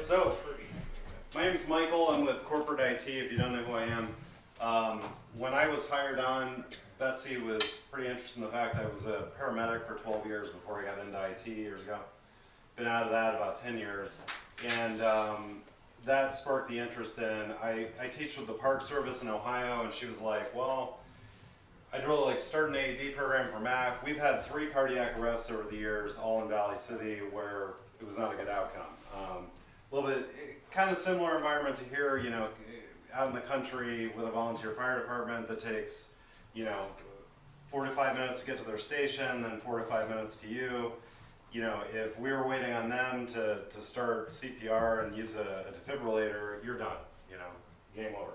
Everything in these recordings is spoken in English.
So, my name's Michael. I'm with corporate IT, if you don't know who I am. When I was hired on, Betsy was pretty interested in the fact I was a paramedic for 12 years before I got into IT years ago. Been out of that about 10 years. And that sparked the interest in, I teach with the Park Service in Ohio, and she was like, well, I'd really like start an AED program for Mack. We've had 3 cardiac arrests over the years, all in Valley City, where it was not a good outcome. A little bit, kind of similar environment to here, you know, out in the country with a volunteer fire department that takes, you know, 4 to 5 minutes to get to their station, then 4 to 5 minutes to you. You know, if we were waiting on them to start CPR and use a defibrillator, you're done, you know, game over.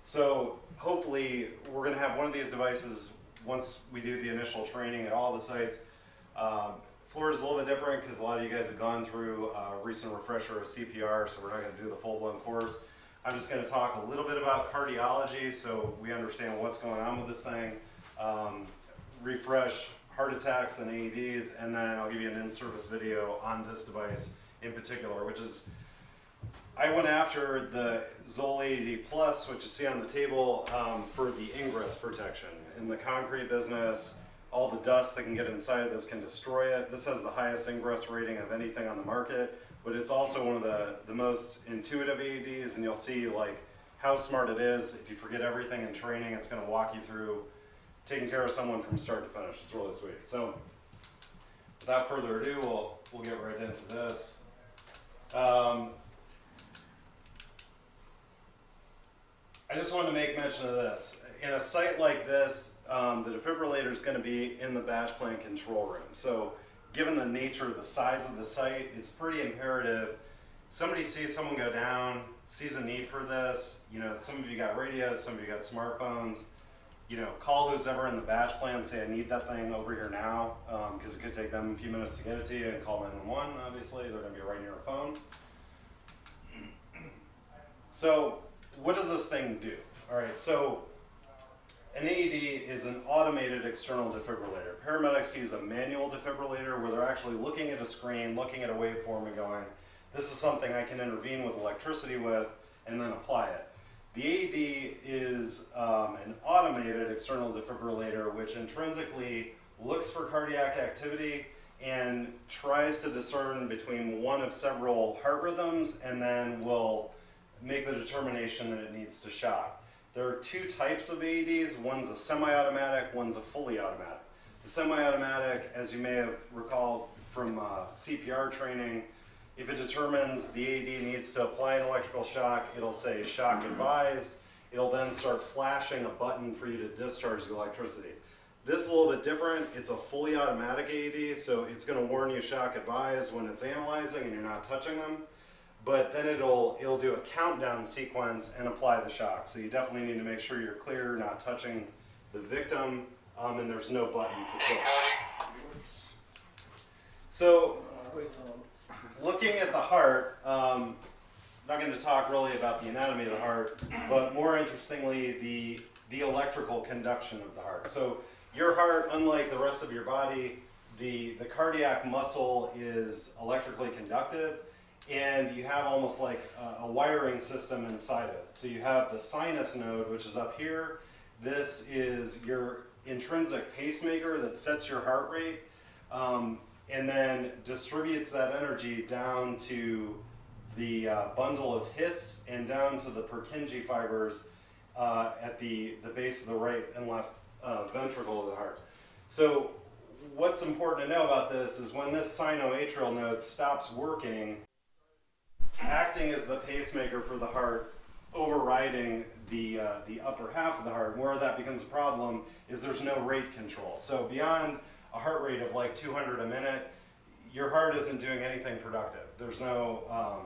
So hopefully we're going to have one of these devices once we do the initial training at all the sites. Florida's a little bit different because a lot of you guys have gone through a recent refresher of CPR, so we're not going to do the full-blown course. I'm just going to talk a little bit about cardiology so we understand what's going on with this thing, refresh heart attacks and AEDs, and then I'll give you an in-service video on this device in particular, which is, I went after the Zoll AED Plus, which you see on the table, for the ingress protection. In the concrete business, all the dust that can get inside of this can destroy it. This has the highest ingress rating of anything on the market, but it's also one of the most intuitive AEDs, and you'll see like how smart it is. If you forget everything in training, it's going to walk you through taking care of someone from start to finish. It's really sweet. So without further ado, we'll get right into this. I just wanted to make mention of this. In a site like this, the defibrillator is going to be in the batch plan control room. So given the nature of the size of the site, it's pretty imperative. Somebody sees someone go down, sees a need for this. You know, some of you got radios, some of you got smartphones. You know, call who's ever in the batch plan and say, I need that thing over here now, because it could take them a few minutes to get it to you, and call 911, obviously. They're going to be right near a phone. So what does this thing do? All right, so an AED is an automated external defibrillator. Paramedics use a manual defibrillator where they're actually looking at a screen, looking at a waveform and going, this is something I can intervene with electricity with, and then apply it. The AED is an automated external defibrillator which intrinsically looks for cardiac activity and tries to discern between one of several heart rhythms, and then will make the determination that it needs to shock. There are 2 types of AEDs. One's a semi-automatic, one's a fully automatic. The semi-automatic, as you may have recalled from CPR training, if it determines the AED needs to apply an electrical shock, it'll say shock advised. It'll then start flashing a button for you to discharge the electricity. This is a little bit different. It's a fully automatic AED, so it's going to warn you shock advised when it's analyzing and you're not touching them. But then it'll do a countdown sequence and apply the shock. So you definitely need to make sure you're clear, not touching the victim, and there's no button to push. So, looking at the heart, I'm not going to talk really about the anatomy of the heart, but more interestingly, the electrical conduction of the heart. So your heart, unlike the rest of your body, the cardiac muscle is electrically conductive, and you have almost like a wiring system inside of it. So you have the sinus node, which is up here. This is your intrinsic pacemaker that sets your heart rate, and then distributes that energy down to the bundle of His and down to the Purkinje fibers at the base of the right and left ventricle of the heart. So what's important to know about this is when this sinoatrial node stops working, acting as the pacemaker for the heart, overriding the upper half of the heart. Where that becomes a problem is there's no rate control. So beyond a heart rate of like 200 a minute, your heart isn't doing anything productive. There's no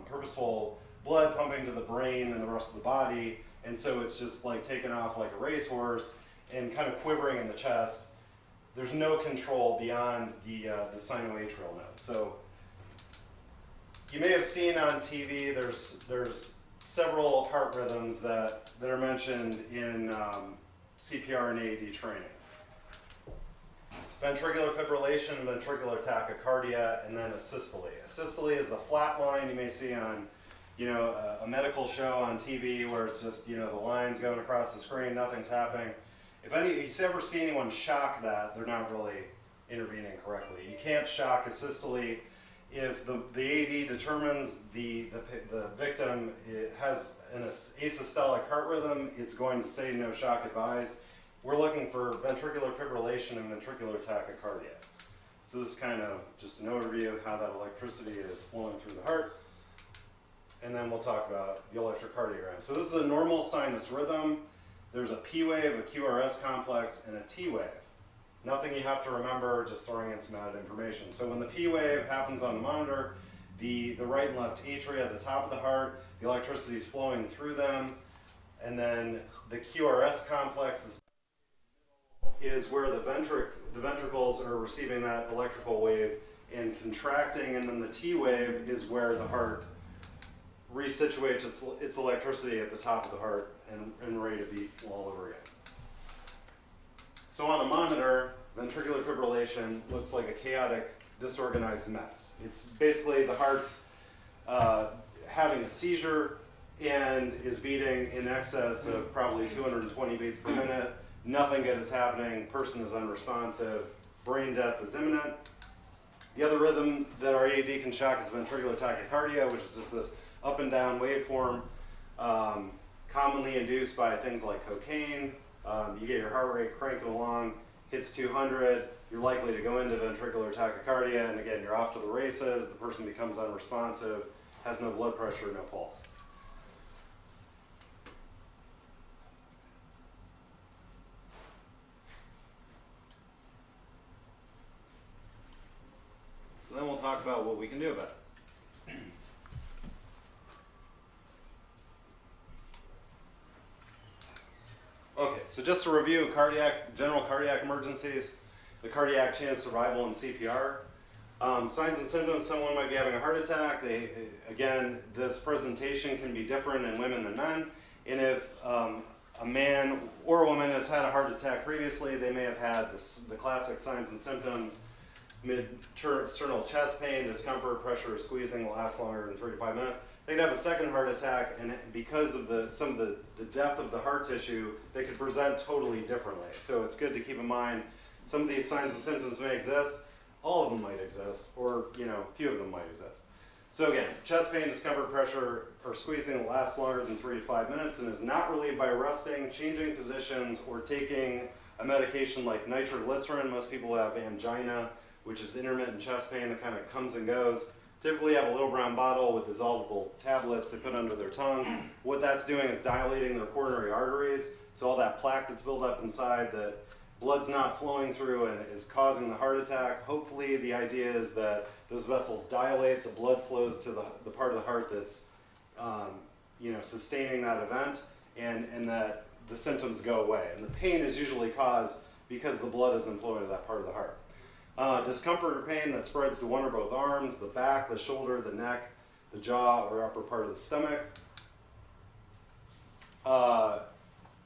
purposeful blood pumping to the brain and the rest of the body, and so it's just like taking off like a racehorse and kind of quivering in the chest. There's no control beyond the sinoatrial node. So you may have seen on TV, there's several heart rhythms that are mentioned in CPR and AED training. Ventricular fibrillation, ventricular tachycardia, and then asystole. Asystole is the flat line you may see on you know, a medical show on TV where it's just, you know, the lines going across the screen, nothing's happening. If you ever see anyone shock that, they're not really intervening correctly. You can't shock asystole. If the AED determines the victim has an asystolic heart rhythm, it's going to say no shock advised. We're looking for ventricular fibrillation and ventricular tachycardia. So this is kind of just an overview of how that electricity is flowing through the heart. And then we'll talk about the electrocardiogram. So this is a normal sinus rhythm. There's a P wave, a QRS complex, and a T wave. Nothing you have to remember, just throwing in some added information. So when the P wave happens on the monitor, the right and left atria at the top of the heart, the electricity is flowing through them, and then the QRS complex is where the ventricles are receiving that electrical wave and contracting, and then the T wave is where the heart resituates its electricity at the top of the heart and ready to beat all over again. So on a monitor, ventricular fibrillation looks like a chaotic, disorganized mess. It's basically the heart's having a seizure and is beating in excess of probably 220 beats per minute. Nothing good is happening, person is unresponsive, brain death is imminent. The other rhythm that our AED can shock is ventricular tachycardia, which is just this up and down waveform, commonly induced by things like cocaine. You get your heart rate cranking along, hits 200, you're likely to go into ventricular tachycardia, and again, you're off to the races, the person becomes unresponsive, has no blood pressure, no pulse. So then we'll talk about what we can do about it. Okay, so just to review general cardiac emergencies, the cardiac chain of survival and CPR. Signs and symptoms, someone might be having a heart attack. Again, this presentation can be different in women than men. And if a man or a woman has had a heart attack previously, they may have had the classic signs and symptoms: mid-sternal chest pain, discomfort, pressure, or squeezing will last longer than 3 to 5 minutes. They could have a second heart attack, and because of some of the depth of the heart tissue, they could present totally differently. So it's good to keep in mind some of these signs and symptoms may exist, all of them might exist, or a few of them might exist. So again, chest pain, discomfort, pressure, or squeezing will last longer than 3 to 5 minutes and is not relieved by resting, changing positions, or taking a medication like nitroglycerin. Most people have angina, which is intermittent chest pain that kind of comes and goes. Typically have a little brown bottle with dissolvable tablets they put under their tongue. What that's doing is dilating their coronary arteries, so all that plaque that's built up inside that blood's not flowing through and is causing the heart attack. Hopefully the idea is that those vessels dilate, the blood flows to the part of the heart that's sustaining that event, and that the symptoms go away. And the pain is usually caused because the blood isn't flowing to that part of the heart. Discomfort or pain that spreads to one or both arms, the back, the shoulder, the neck, the jaw, or upper part of the stomach.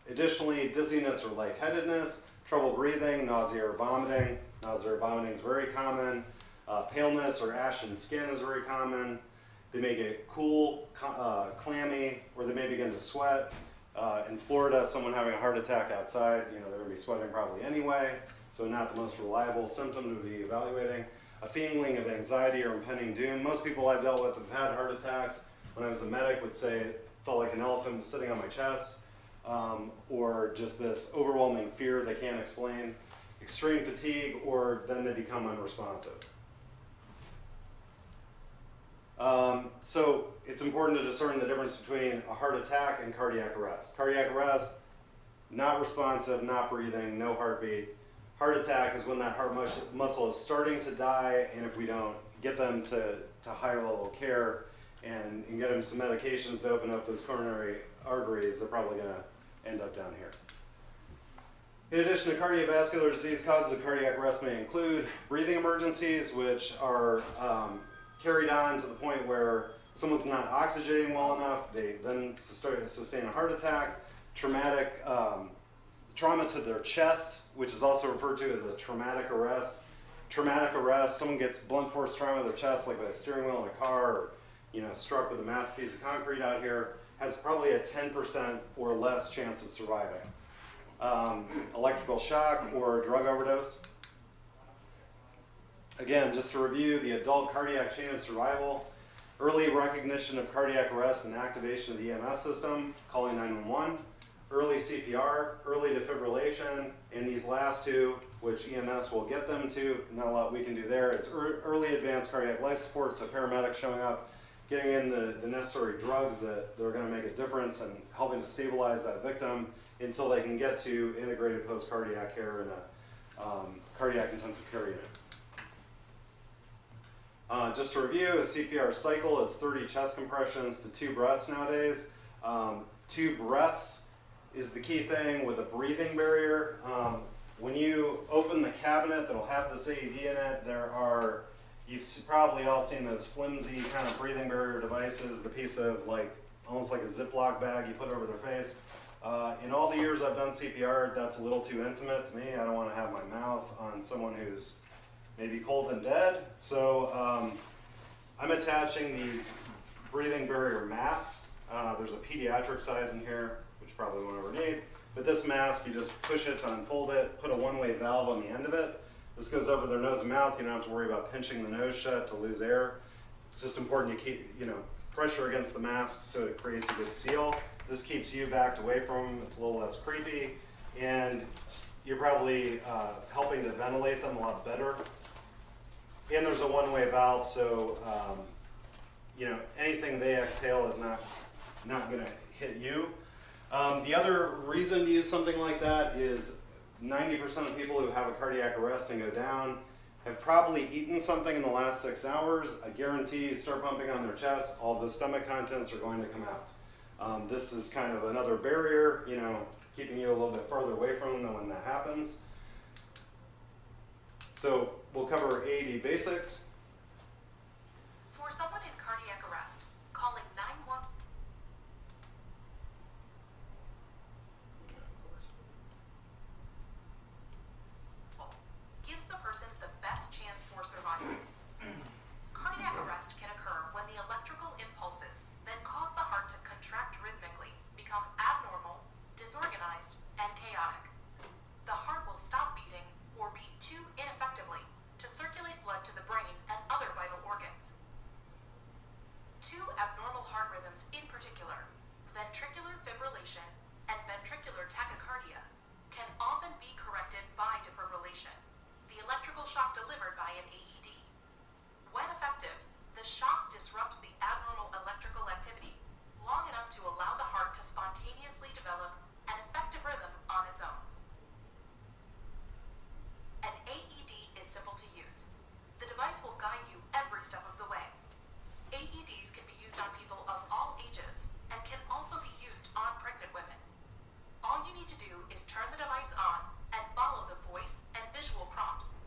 Additionally, dizziness or lightheadedness, trouble breathing, nausea or vomiting. Nausea or vomiting is very common. Paleness or ashen skin is very common. They may get cool, clammy, or they may begin to sweat. In Florida, someone having a heart attack outside, they're going to be sweating probably anyway. So not the most reliable symptom to be evaluating. A feeling of anxiety or impending doom. Most people I've dealt with have had heart attacks. When I was a medic, would say it felt like an elephant was sitting on my chest, or just this overwhelming fear they can't explain. Extreme fatigue, or then they become unresponsive. So it's important to discern the difference between a heart attack and cardiac arrest. Cardiac arrest, not responsive, not breathing, no heartbeat. Heart attack is when that heart muscle is starting to die, and if we don't get them to higher level care and get them some medications to open up those coronary arteries, they're probably going to end up down here. In addition to cardiovascular disease, causes of cardiac arrest may include breathing emergencies, which are carried on to the point where someone's not oxygenating well enough, they then sustain a heart attack, trauma to their chest, which is also referred to as a traumatic arrest. Traumatic arrest, someone gets blunt force trauma to their chest, like by a steering wheel in a car, or struck with a massive piece of concrete out here, has probably a 10% or less chance of surviving. Electrical shock or drug overdose. Again, just to review, the adult cardiac chain of survival, early recognition of cardiac arrest and activation of the EMS system, calling 911, early CPR, early defibrillation, and these last two, which EMS will get them to, not a lot we can do there, is early advanced cardiac life support, so paramedics showing up, getting in the necessary drugs that are going to make a difference and helping to stabilize that victim until they can get to integrated post-cardiac care in a cardiac intensive care unit. Just to review, a CPR cycle is 30 chest compressions to 2 breaths nowadays. 2 breaths is the key thing with a breathing barrier. When you open the cabinet that'll have this AED in it, you've probably all seen those flimsy kind of breathing barrier devices, the piece of almost like a Ziploc bag you put over their face. In all the years I've done CPR, that's a little too intimate to me. I don't want to have my mouth on someone who's maybe cold and dead. So I'm attaching these breathing barrier masks. There's a pediatric size in here, which probably won't ever need. But this mask, you just push it to unfold it, put a one-way valve on the end of it. This goes over their nose and mouth. You don't have to worry about pinching the nose shut to lose air. It's just important you keep, pressure against the mask so it creates a good seal. This keeps you backed away from them. It's a little less creepy. And you're probably helping to ventilate them a lot better. And there's a one-way valve, so anything they exhale is not going to hit you. The other reason to use something like that is 90% of people who have a cardiac arrest and go down have probably eaten something in the last 6 hours. I guarantee you start pumping on their chest, all the stomach contents are going to come out. This is kind of another barrier, keeping you a little bit farther away from them when that happens. So we'll cover AED basics. For someone in cardiac arrest, calling 911 gives the person the best chance for survival. Cardiac arrest can occur when the electrical impulses that cause the heart to contract rhythmically become abnormal, disorganized, and chaotic. The heart will stop beating or beat too ineffectively to circulate blood to the brain and other vital organs. 2 abnormal heart rhythms in particular, ventricular fibrillation and ventricular tachycardia, can often be corrected by defibrillation, the electrical shock delivered by an AED. When effective, the shock disrupts the abnormal electrical activity long enough to allow the heart to spontaneously develop an effective rhythm on its own. An AED is simple to use. The device will guide you every step of the way. AEDs can be used on people of all ages and can also be used on pregnant women. All you need to do is turn the device on and follow the voice and visual prompts.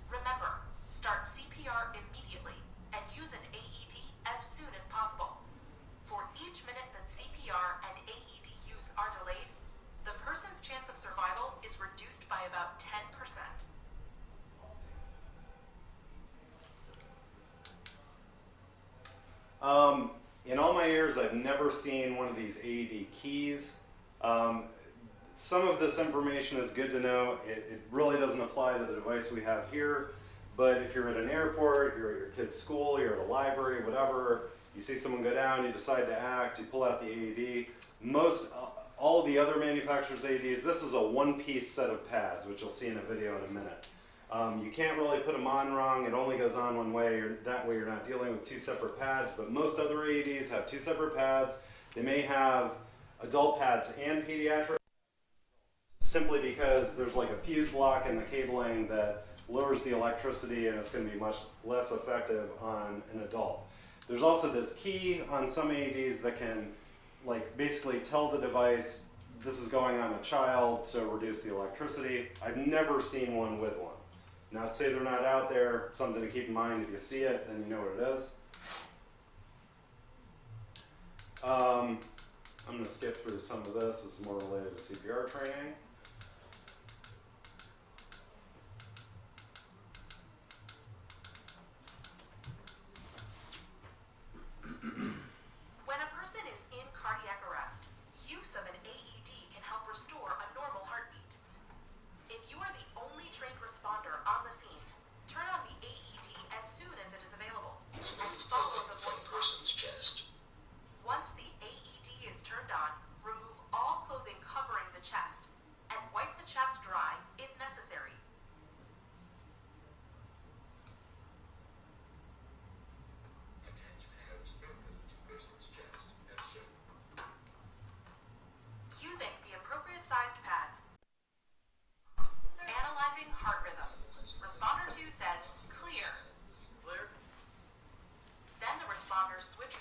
Remember, start CPR immediately and use an AED as soon as possible. For each minute that CPR and AED use are delayed, the person's chance of survival is reduced by about 10%. In all my years, I've never seen one of these AED keys. Some of this information is good to know. It really doesn't apply to the device we have here, but if you're at an airport, you're at your kid's school, you're at a library, whatever, you see someone go down, you decide to act, you pull out the AED. All of the other manufacturers' AEDs, this is a one-piece set of pads, which you'll see in a video in a minute. You can't really put them on wrong. It only goes on one way. That way you're not dealing with 2 separate pads, but most other AEDs have 2 separate pads. They may have adult pads and pediatric, simply because there's like a fuse block in the cabling that lowers the electricity and it's going to be much less effective on an adult. There's also this key on some AEDs that can basically tell the device this is going on a child, so reduce the electricity. I've never seen one with one. Now, say they're not out there, something to keep in mind. If you see it, then you know what it is. I'm going to skip through some of this. This is more related to CPR training.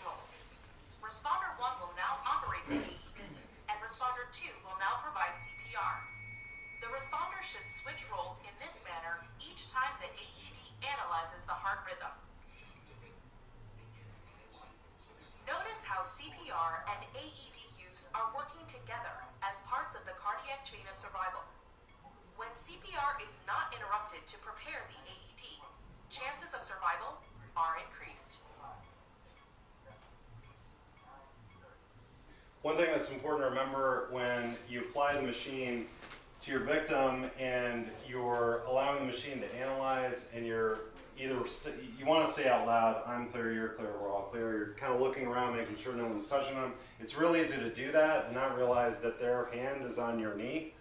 roles. Responder 1 will now operate the AED, and Responder 2 will now provide CPR. The responder should switch roles in this manner each time the AED analyzes the heart rhythm. Notice how CPR and AED use are working together as parts of the cardiac chain of survival. When CPR is not interrupted to prepare the AED, chances of survival are increased. One thing that's important to remember when you apply the machine to your victim and you're allowing the machine to analyze, and you're either, you want to say out loud, I'm clear, you're clear, we're all clear, you're kind of looking around making sure no one's touching them. It's really easy to do that and not realize that their hand is on your knee.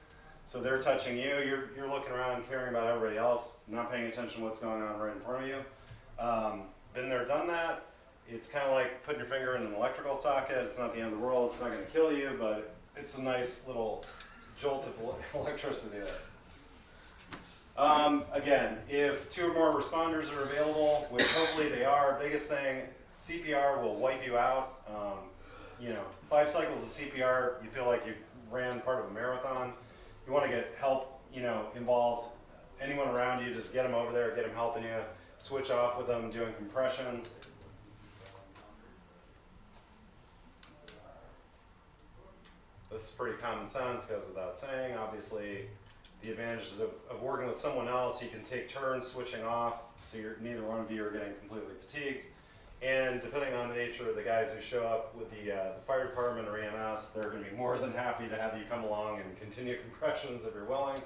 So they're touching you, you're looking around caring about everybody else, not paying attention to what's going on right in front of you. Been there, done that. It's kind of like putting your finger in an electrical socket. It's not the end of the world, it's not going to kill you, but it's a nice little jolt of electricity there. Again, if 2 or more responders are available, which hopefully they are, biggest thing, CPR will wipe you out. 5 cycles of CPR, you feel like you ran part of a marathon. You want to get help, involved. Anyone around you, just get them over there, get them helping you. Switch off with them, doing compressions. This is pretty common sense, goes without saying. Obviously, the advantages of working with someone else, you can take turns switching off, so neither one of you are getting completely fatigued. And depending on the nature of the guys who show up with the fire department or EMS, they're going to be more than happy to have you come along and continue compressions if you're willing.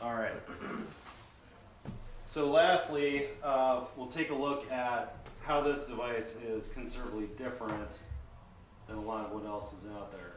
All right. So lastly, we'll take a look at how this device is considerably different than a lot of what else is out there.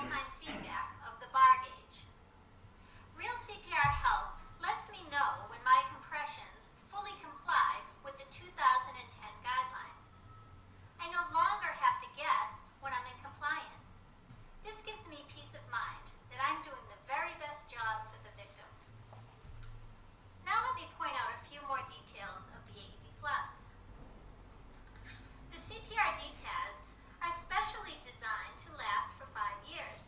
real-time feedback of the bar gauge. Real CPR help lets me know when my compressions fully comply with the 2010 guidelines. I no longer have to guess when I'm in compliance. This gives me peace of mind that I'm doing the very best job for the victim. Now let me point out a few more details of the AED Plus. The CPR D-pads are specially designed to last for 5 years.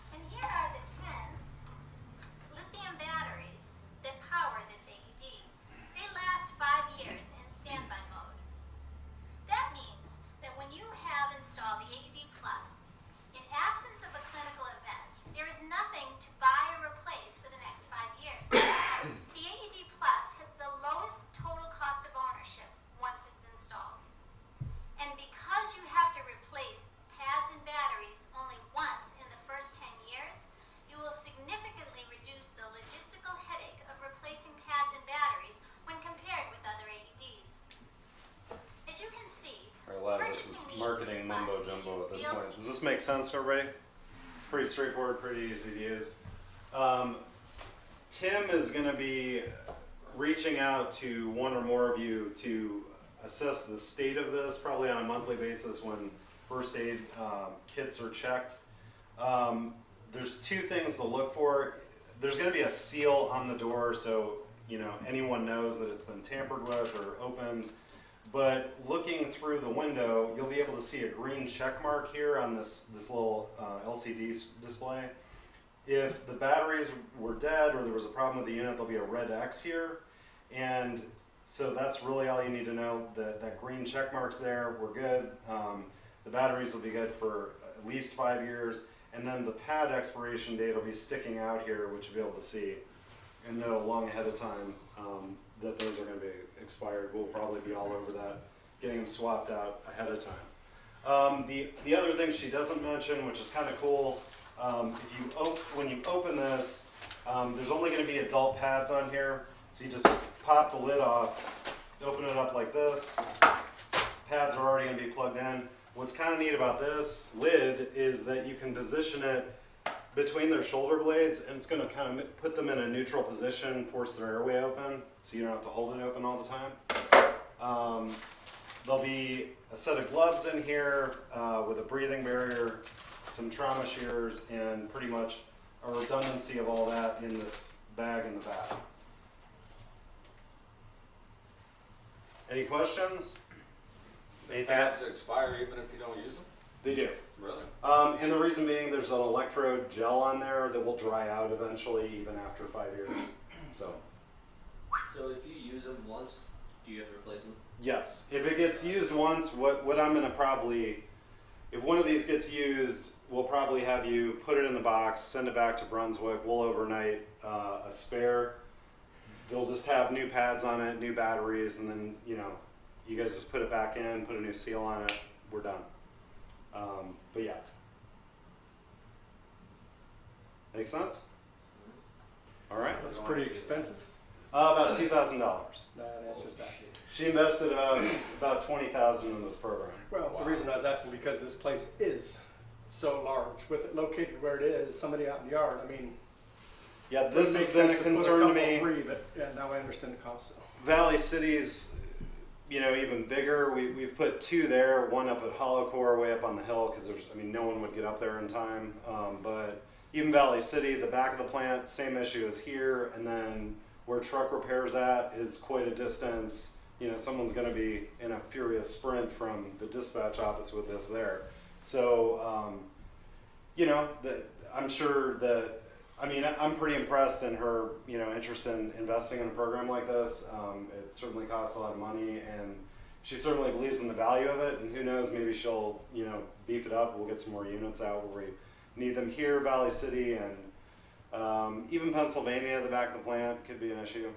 And here are the 10 lithium batteries that power this AED. They last 5 years in standby mode. That means that when you have installed the AED Plus, in absence of a clinical event, there is nothing to buy or replace for the next 5 years. The AED Plus has the lowest total cost of ownership once it's installed. And because you have to replace pads and batteries only once in the first 10 years, you will significantly reduce the logistical headache of replacing pads and batteries when compared with other AEDs. As you can see, All right, lad, this is marketing mumbo jumbo at this point. Does this make sense to everybody? Pretty straightforward, pretty easy to use. Tim is going to be reaching out to one or more of you to assess the state of this, probably on a monthly basis when first aid kits are checked. There's two things to look for. There's going to be a seal on the door, so anyone knows that it's been tampered with or opened. But looking through the window, you'll be able to see a green check mark here on this little LCD display. If the batteries were dead or there was a problem with the unit, there'll be a red X here. And so that's really all you need to know. That green check mark's there, we're good. The batteries will be good for at least 5 years. And then the pad expiration date will be sticking out here, which you'll be able to see and know long ahead of time that those are going to be expired. We'll probably be all over that, getting them swapped out ahead of time. The other thing she doesn't mention, which is kind of cool, when you open this, there's only going to be adult pads on here. So you just pop the lid off, open it up like this. Pads are already going to be plugged in. What's kind of neat about this lid is that you can position it between their shoulder blades, and it's going to kind of put them in a neutral position, force their airway open, so you don't have to hold it open all the time. There'll be a set of gloves in here with a breathing barrier, some trauma shears, and pretty much a redundancy of all that in this bag in the back. Any questions? Pads expire even if you don't use them? They do. Really? And the reason being, there's an electrode gel on there that will dry out eventually, even after 5 years. So if you use them once, do you have to replace them? yes, if it gets used once, what I'm gonna probably, if one of these gets used, we'll probably have you put it in the box, send it back to Brunswick. We'll overnight a spare. They'll just have new pads on it, new batteries, and then you guys just put it back in, put a new seal on it. We're done. But yeah. Make sense? All right. That's pretty expensive. About $2,000. That answers that. She invested about $20,000 in this program. Well, the reason I was asking because this place is so large, with it located where it is, somebody out in the yard. I mean, Yeah, this has been a concern to me. But yeah, now I understand the cost. So. Valley City's, even bigger. We've put 2 there, one up at Hollow Core, way up on the hill, because no one would get up there in time. But even Valley City, the back of the plant, same issue as here, and then where truck repairs at is quite a distance. Someone's going to be in a furious sprint from the dispatch office with this there. So, I'm sure that. I'm pretty impressed in her, interest in investing in a program like this. It certainly costs a lot of money, and she certainly believes in the value of it. And who knows, maybe she'll, beef it up. We'll get some more units out where we need them here, Valley City, and even Pennsylvania. The back of the plant could be an issue.